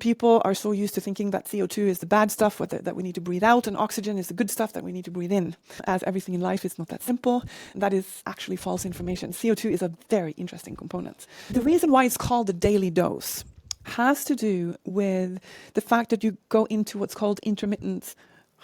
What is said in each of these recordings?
People are so used to thinking that CO2 is the bad stuff that we need to breathe out and oxygen is the good stuff that we need to breathe in. As everything in life is not that simple, that is actually false information. CO2 is a very interesting component. The reason why it's called the daily dose has to do with the fact that you go into what's called intermittent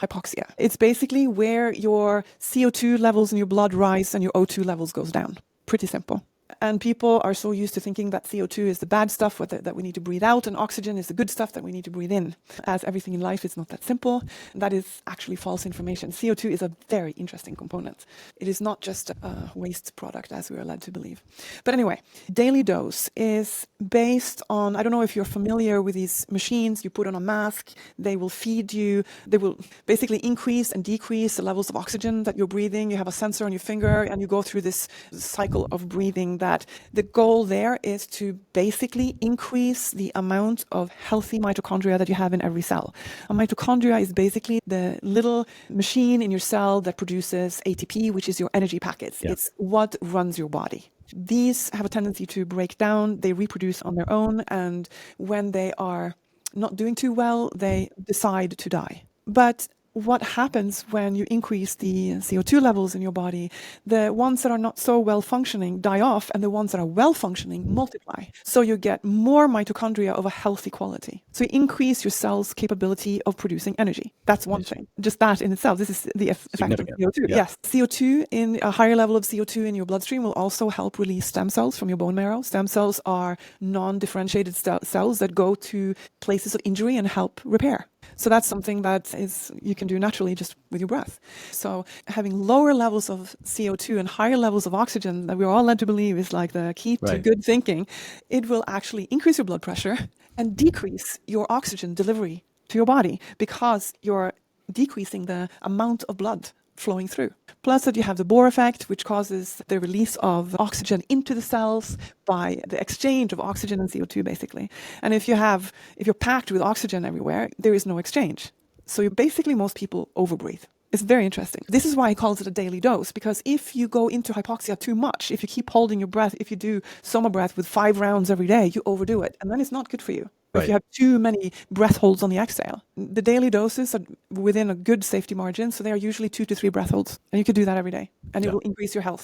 hypoxia. It's basically where your CO2 levels in your blood rise and your O2 levels goes down. Pretty simple. And people are so used to thinking that CO2 is the bad stuff that we need to breathe out and oxygen is the good stuff that we need to breathe in. As everything in life is not that simple, that is actually false information. CO2 is a very interesting component. It is not just a waste product as we are led to believe. But anyway, daily dose is based on, I don't know if you're familiar with these machines, you put on a mask, they will feed you, they will basically increase and decrease the levels of oxygen that you're breathing. You have a sensor on your finger and you go through this cycle of breathing. That the goal there is to basically increase the amount of healthy mitochondria that you have in every cell. A mitochondria is basically the little machine in your cell that produces ATP, which is your energy packets. Yeah. It's what runs your body. These have a tendency to break down, they reproduce on their own, and when they are not doing too well, they decide to die. But what happens when you increase the CO2 levels in your body? The ones that are not so well functioning die off, and the ones that are well functioning multiply. So you get more mitochondria of a healthy quality. So you increase your cell's capability of producing energy. That's one thing. Just that in itself, this is the effect of CO2. Yeah. Yes. CO2, in a higher level of CO2 in your bloodstream will also help release stem cells from your bone marrow. Stem cells are non-differentiated cells that go to places of injury and help repair. So that's something that you can do naturally just with your breath. So having lower levels of CO2 and higher levels of oxygen that we're all led to believe is like the key to good thinking, it will actually increase your blood pressure and decrease your oxygen delivery to your body because you're decreasing the amount of blood flowing through. Plus that you have the Bohr effect, which causes the release of oxygen into the cells by the exchange of oxygen and CO2 basically. And if you're packed with oxygen everywhere, there is no exchange. So basically most people overbreathe. It's very interesting. This is why he calls it a daily dose, because if you go into hypoxia too much, if you keep holding your breath, if you do soma breath with 5 rounds every day, you overdo it. And then it's not good for you. If you have too many breath holds on the exhale. The daily doses are within a good safety margin, so they are usually 2 to 3 breath holds. And you could do that every day, and it will increase your health.